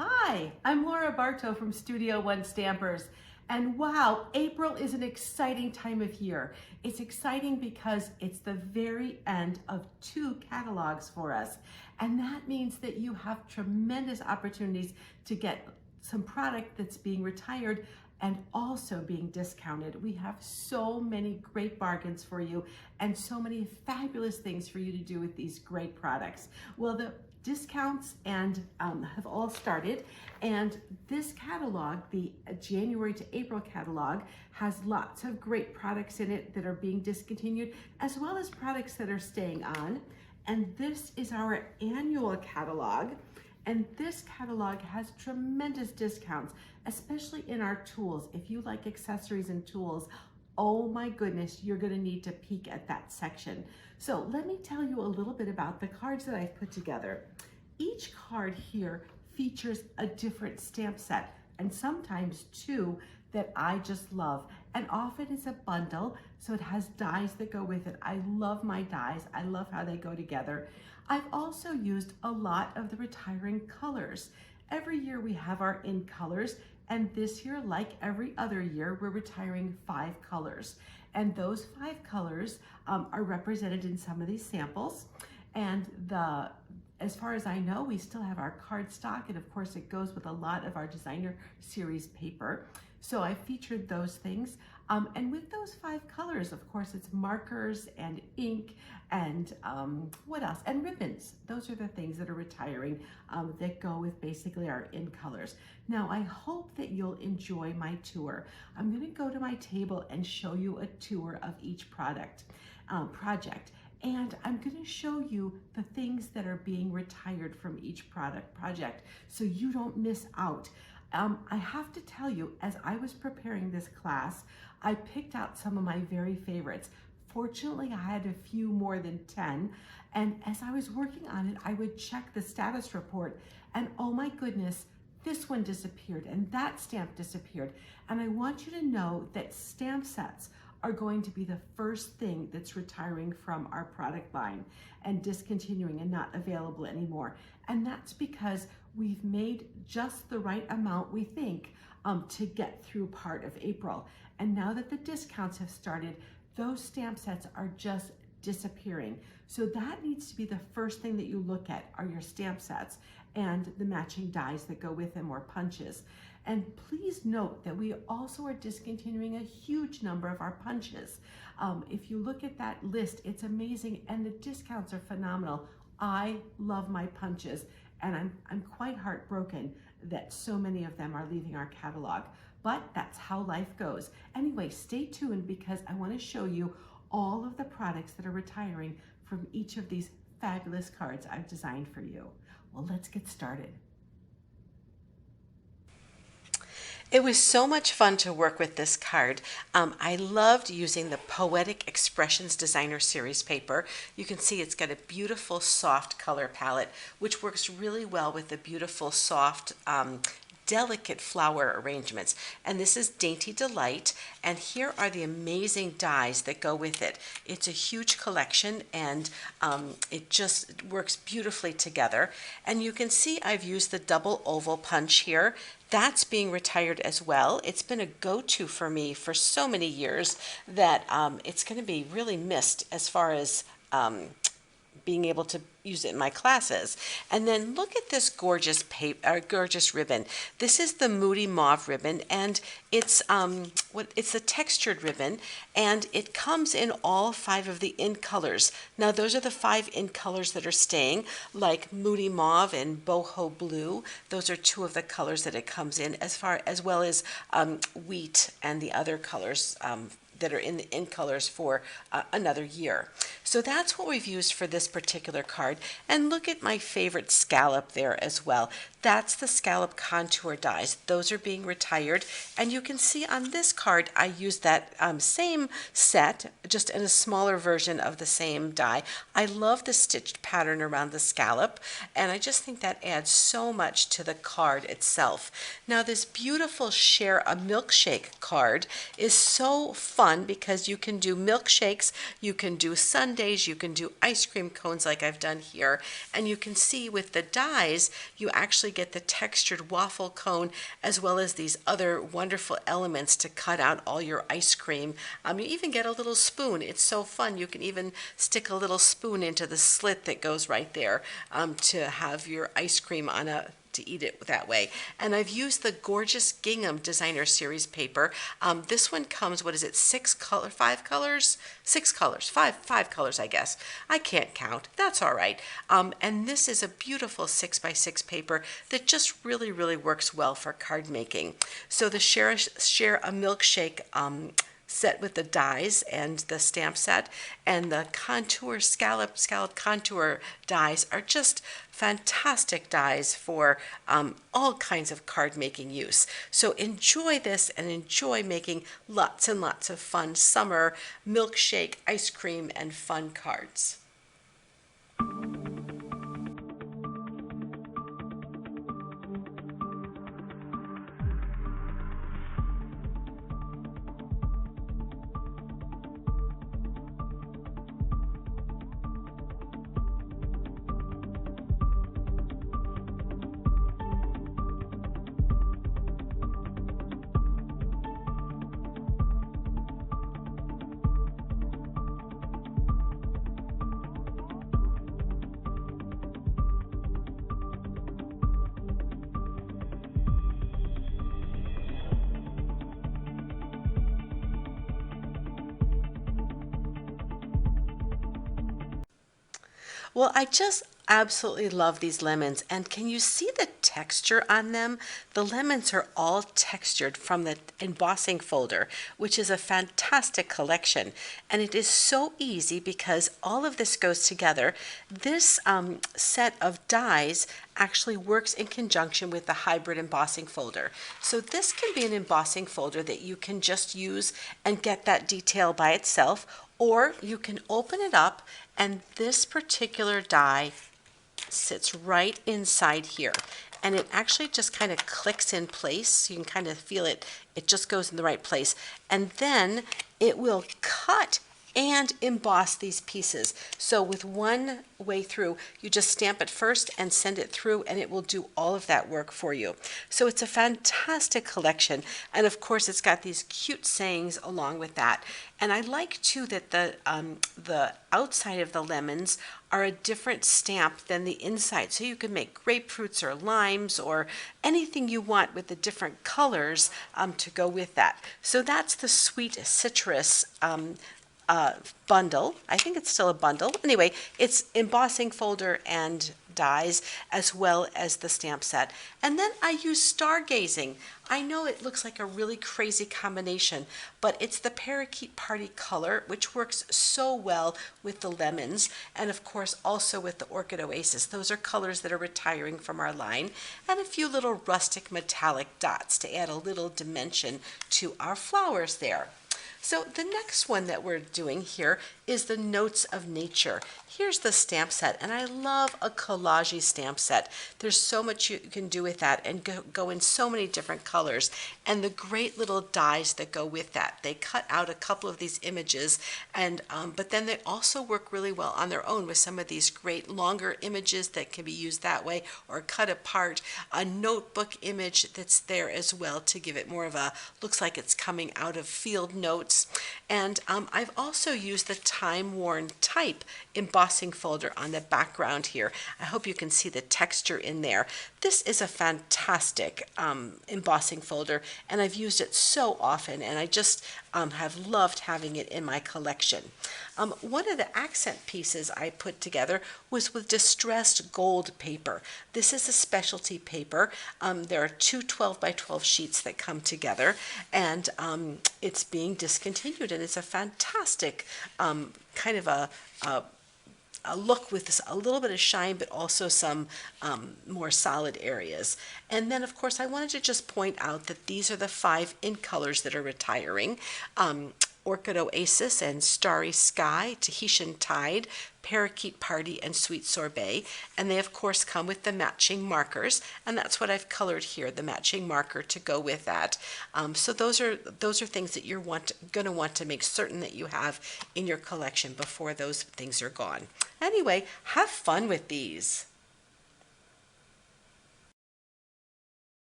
Hi, I'm Laura Bartow from Studio One Stampers. And wow, April is an exciting time of year. It's exciting because it's the very end of 2 catalogs for us. And that means that you have tremendous opportunities to get some product that's being retired and also being discounted. We have so many great bargains for you and so many fabulous things for you to do with these great products. Well, the discounts have all started, and this catalog, the January to April catalog, has lots of great products in it that are being discontinued, as well as products that are staying on. And this is our annual catalog, and this catalog has tremendous discounts, especially in our tools. If you like accessories and tools, oh my goodness, you're gonna need to peek at that section. So let me tell you a little bit about the cards that I've put together. Each card here features a different stamp set, and sometimes 2 that I just love. And often it's a bundle, so it has dies that go with it. I love my dies. I love how they go together. I've also used a lot of the retiring colors. Every year we have our in colors, and this year, like every other year, we're retiring 5 colors. And those 5 colors are represented in some of these samples. And as far as I know, we still have our card stock, and of course it goes with a lot of our designer series paper. So I featured those things. And with those 5 colors, of course, it's markers and ink and what else? And ribbons. Those are the things that are retiring that go with basically our in colors. Now, I hope that you'll enjoy my tour. I'm gonna go to my table and show you a tour of each project. And I'm gonna show you the things that are being retired from each project so you don't miss out. I have to tell you, as I was preparing this class, I picked out some of my very favorites. Fortunately, I had a few more than 10. And as I was working on it, I would check the status report, and oh my goodness, this one disappeared and that stamp disappeared. And I want you to know that stamp sets are going to be the first thing that's retiring from our product line and discontinuing and not available anymore. And that's because we've made just the right amount, we think, to get through part of April. And now that the discounts have started, those stamp sets are just disappearing. So that needs to be the first thing that you look at, are your stamp sets and the matching dies that go with them, or punches. And please note that we also are discontinuing a huge number of our punches. If you look at that list, it's amazing, and the discounts are phenomenal. I love my punches, and I'm quite heartbroken that so many of them are leaving our catalog. But that's how life goes. Anyway, stay tuned, because I want to show you all of the products that are retiring from each of these fabulous cards I've designed for you. Well, let's get started. It was so much fun to work with this card. I loved using the Poetic Expressions Designer Series paper. You can see it's got a beautiful soft color palette, which works really well with the beautiful soft delicate flower arrangements. And this is Dainty Delight, and here are the amazing dies that go with it. It's a huge collection, and it just works beautifully together. And you can see I've used the double oval punch here. That's being retired as well. It's been a go-to for me for so many years that it's going to be really missed as far as being able to use it in my classes. And then look at this gorgeous gorgeous ribbon. This is the Moody Mauve ribbon, and it's it's a textured ribbon, and it comes in all 5 of the in colors. Now those are the 5 in colors that are staying, like Moody Mauve and Boho Blue. Those are 2 of the colors that it comes in, as well as Wheat and the other colors that are in the in colors for another year. So that's what we've used for this particular card. And look at my favorite scallop there as well. That's the scallop contour dies. Those are being retired. And you can see on this card, I used that same set, just in a smaller version of the same die. I love the stitched pattern around the scallop, and I just think that adds so much to the card itself. Now this beautiful Share a Milkshake card is so fun. fun because you can do milkshakes, you can do sundaes, you can do ice cream cones like I've done here. And you can see with the dies, you actually get the textured waffle cone as well as these other wonderful elements to cut out all your ice cream. You even get a little spoon. It's so fun. You can even stick a little spoon into the slit that goes right there to have your ice cream on to eat it that way. And I've used the gorgeous Gingham Designer Series paper. This one comes, what is it, five colors, five colors, I guess. I can't count. That's all right. And this is a beautiful 6x6 paper that just really, really works well for card making. So the share a milkshake set with the dies and the stamp set, and the contour scallop contour dies are just fantastic dies for all kinds of card making use. So enjoy this and enjoy making lots and lots of fun summer milkshake, ice cream, and fun cards. Well, I just absolutely love these lemons, and can you see the texture on them? The lemons are all textured from the embossing folder, which is a fantastic collection, and it is so easy because all of this goes together. This set of dies actually works in conjunction with the hybrid embossing folder. So this can be an embossing folder that you can just use and get that detail by itself, or you can open it up and this particular die sits right inside here. And it actually just kind of clicks in place. You can kind of feel it. It just goes in the right place. And then it will cut and emboss these pieces. So with one way through, you just stamp it first and send it through, and it will do all of that work for you. So it's a fantastic collection, and of course it's got these cute sayings along with that. And I like too that the outside of the lemons are a different stamp than the inside, so you can make grapefruits or limes or anything you want with the different colors to go with that. So that's the sweet citrus bundle. I think it's still a bundle. Anyway, it's embossing folder and dies as well as the stamp set. And then I use stargazing. I know it looks like a really crazy combination, but it's the parakeet party color, which works so well with the lemons, and of course also with the orchid oasis. Those are colors that are retiring from our line, and a few little rustic metallic dots to add a little dimension to our flowers there. So the next one that we're doing here is the Notes of Nature. Here's the stamp set, and I love a collage stamp set. There's so much you can do with that and go in so many different colors, and the great little dies that go with that. They cut out a couple of these images, and but then they also work really well on their own with some of these great longer images that can be used that way or cut apart. A notebook image that's there as well to give it more of a, looks like it's coming out of field notes. And I've also used the time-worn type embossing folder on the background here. I hope you can see the texture in there. This is a fantastic embossing folder, and I've used it so often, and I just have loved having it in my collection. One of the accent pieces I put together was with distressed gold paper. This is a specialty paper. There are two 12 by 12 sheets that come together, and it's being discontinued, and it's a fantastic kind of a look with this, a little bit of shine, but also some more solid areas. And then, of course, I wanted to just point out that these are the 5 ink colors that are retiring. Orchid Oasis and Starry Sky, Tahitian Tide, Parakeet Party, and Sweet Sorbet. And they of course come with the matching markers, and that's what I've colored here, the matching marker to go with that. So those are things that you're going to want to make certain that you have in your collection before those things are gone. Anyway, have fun with these.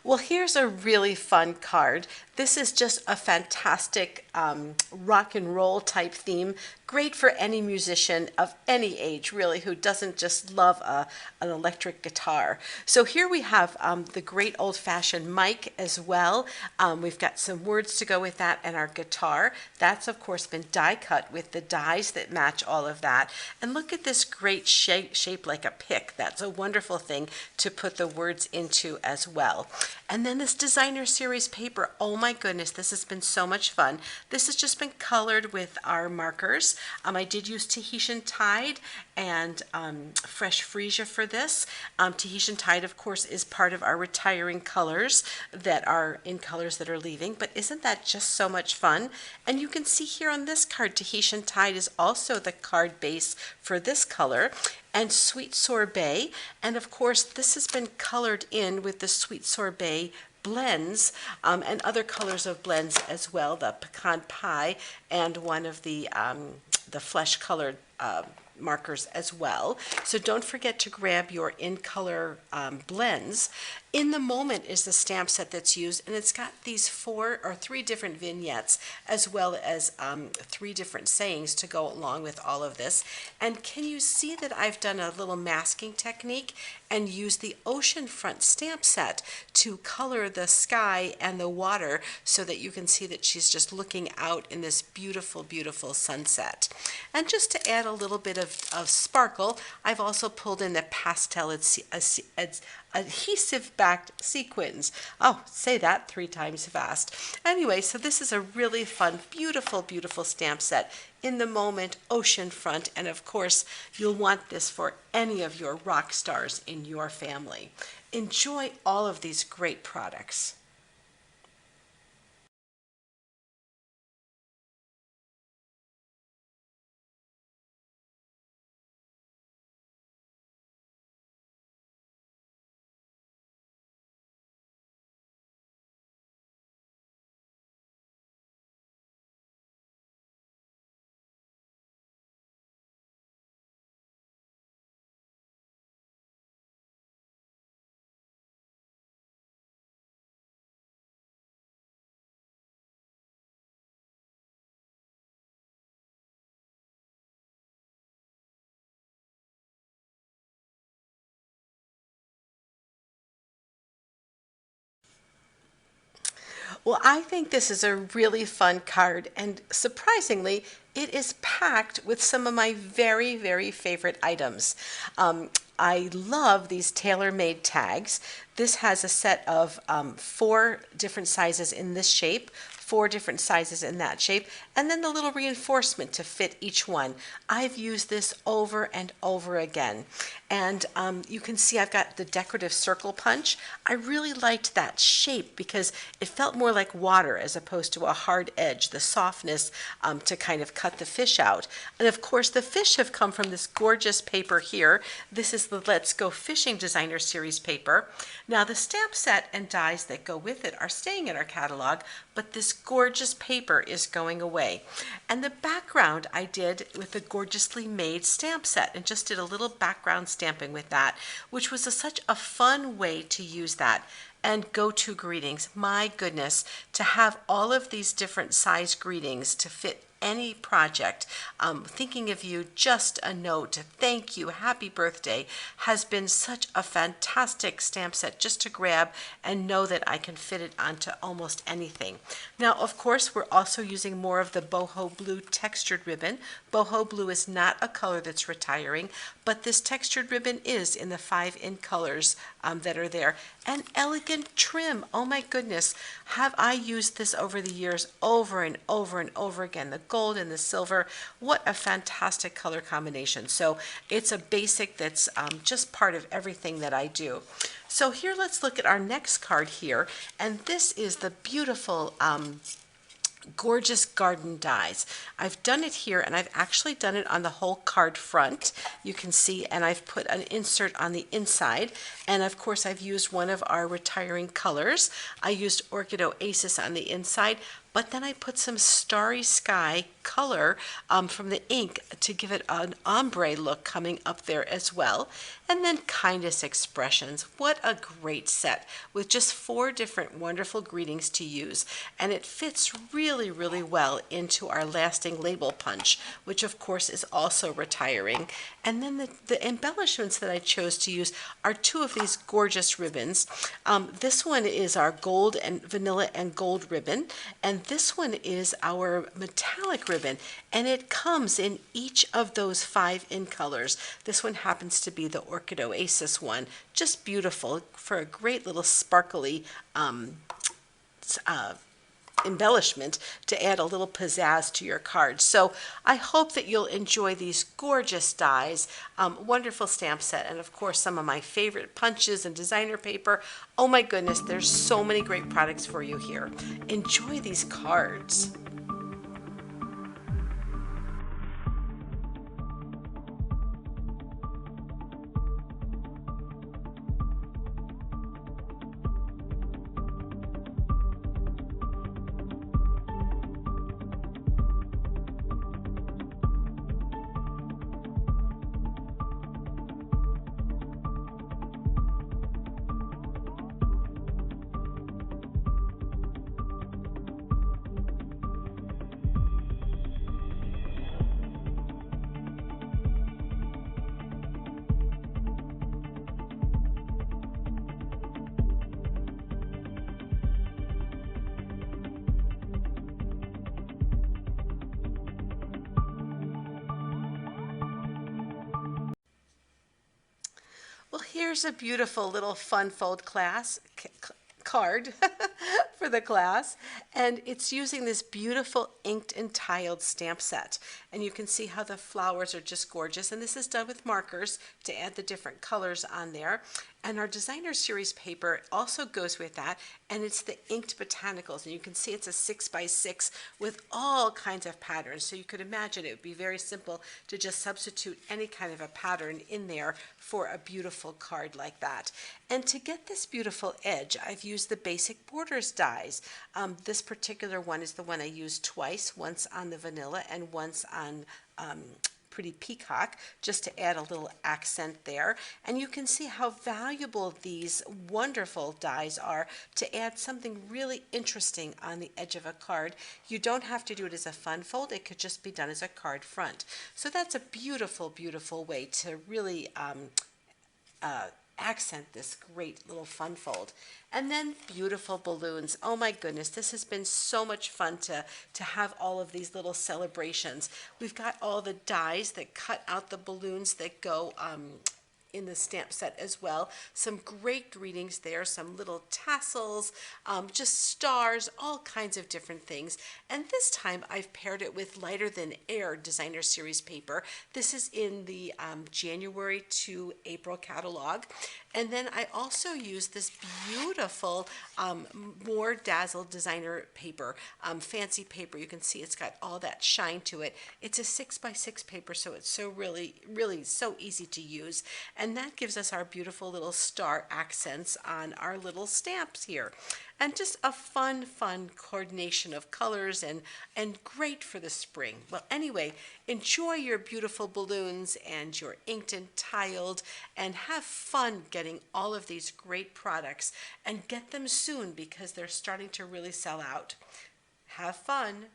Well, here's a really fun card. This is just a fantastic rock and roll type theme. Great for any musician of any age, really, who doesn't just love an electric guitar. So here we have the great old-fashioned mic as well. We've got some words to go with that, and our guitar. That's, of course, been die cut with the dies that match all of that. And look at this great shape like a pick. That's a wonderful thing to put the words into as well. And then this designer series paper, oh my goodness, this has been so much fun. This has just been colored with our markers. I did use Tahitian Tide and Fresh Freesia for this. Tahitian Tide, of course, is part of our retiring colors that are in colors that are leaving, but isn't that just so much fun? And you can see here on this card, Tahitian Tide is also the card base for this color, and Sweet Sorbet, and of course this has been colored in with the Sweet Sorbet blends and other colors of blends as well, the pecan pie and one of the flesh colored markers as well. So don't forget to grab your in color blends. In the Moment is the stamp set that's used, and it's got these 4 or 3 different vignettes as well as 3 different sayings to go along with all of this. And can you see that I've done a little masking technique and used the oceanfront stamp set to color the sky and the water so that you can see that she's just looking out in this beautiful, beautiful sunset. And just to add a little bit of sparkle, I've also pulled in the pastel adhesive-backed sequins. Oh, say that 3 times fast. Anyway, so this is a really fun, beautiful, beautiful stamp set. In the Moment, oceanfront, and of course, you'll want this for any of your rock stars in your family. Enjoy all of these great products. Well, I think this is a really fun card, and surprisingly, it is packed with some of my very, very favorite items. I love these tailor-made tags. This has a set of 4 different sizes in this shape, 4 different sizes in that shape, and then the little reinforcement to fit each one. I've used this over and over again. And you can see I've got the decorative circle punch. I really liked that shape because it felt more like water as opposed to a hard edge, the softness to kind of cut the fish out. And of course the fish have come from this gorgeous paper here. This is the Let's Go Fishing Designer Series paper. Now the stamp set and dies that go with it are staying in our catalog, but this gorgeous paper is going away. And the background I did with the gorgeously made stamp set and just did a little background stamp stamping with that, which was such a fun way to use that. And go-to greetings. My goodness, to have all of these different size greetings to fit any project, thinking of you, just a note, thank you, happy birthday, has been such a fantastic stamp set just to grab and know that I can fit it onto almost anything. Now, of course, we're also using more of the boho blue textured ribbon. Boho blue is not a color that's retiring, but this textured ribbon is in the 5 in colors that are there. An elegant trim. Oh my goodness, have I used this over the years over and over and over again. The gold and the silver, what a fantastic color combination. So it's a basic that's just part of everything that I do. So here, let's look at our next card here, and this is the beautiful gorgeous garden dies. I've done it here, and I've actually done it on the whole card front. You can see, and I've put an insert on the inside, and of course I've used one of our retiring colors. I used Orchid Oasis on the inside, but then I put some Starry Sky color from the ink to give it an ombre look coming up there as well. And then Kindness Expressions. What a great set with just 4 different wonderful greetings to use. And it fits really, really well into our lasting label punch, which of course is also retiring. And then the embellishments that I chose to use are 2 of these gorgeous ribbons. This one is our gold and vanilla and gold ribbon, and this one is our metallic ribbon, and it comes in each of those 5 in colors. This one happens to be the Orchid Oasis one. Just beautiful for a great little sparkly embellishment to add a little pizzazz to your card. So I hope that you'll enjoy these gorgeous dies, wonderful stamp set, and of course some of my favorite punches and designer paper. Oh my goodness, there's so many great products for you here. Enjoy these cards. Well, here's a beautiful little fun fold card for the class, and it's using this beautiful inked and tiled stamp set, and you can see how the flowers are just gorgeous, and this is done with markers to add the different colors on there. And our designer series paper also goes with that, and it's the inked botanicals, and you can see it's a 6x6 with all kinds of patterns. So you could imagine it would be very simple to just substitute any kind of a pattern in there for a beautiful card like that. And to get this beautiful edge, I've used the basic borders dies. This particular one is the one I used twice, once on the vanilla and once on Pretty Peacock, just to add a little accent there. And you can see how valuable these wonderful dies are to add something really interesting on the edge of a card. You don't have to do it as a fun fold, it could just be done as a card front. So that's a beautiful, beautiful way to really accent this great little fun fold. And then beautiful balloons. Oh my goodness, this has been so much fun to have all of these little celebrations. We've got all the dies that cut out the balloons that go in the stamp set as well. Some great greetings there, some little tassels, just stars, all kinds of different things. And this time I've paired it with Lighter Than Air designer series paper. This is in the January to April catalog. And then I also use this beautiful More Dazzle designer paper, fancy paper. You can see it's got all that shine to it. It's a 6x6 paper, so it's so really so easy to use. And that gives us our beautiful little star accents on our little stamps here. And just a fun coordination of colors and great for the spring. Well, anyway, enjoy your beautiful balloons and your inked and tiled, and have fun getting all of these great products, and get them soon because they're starting to really sell out. Have fun.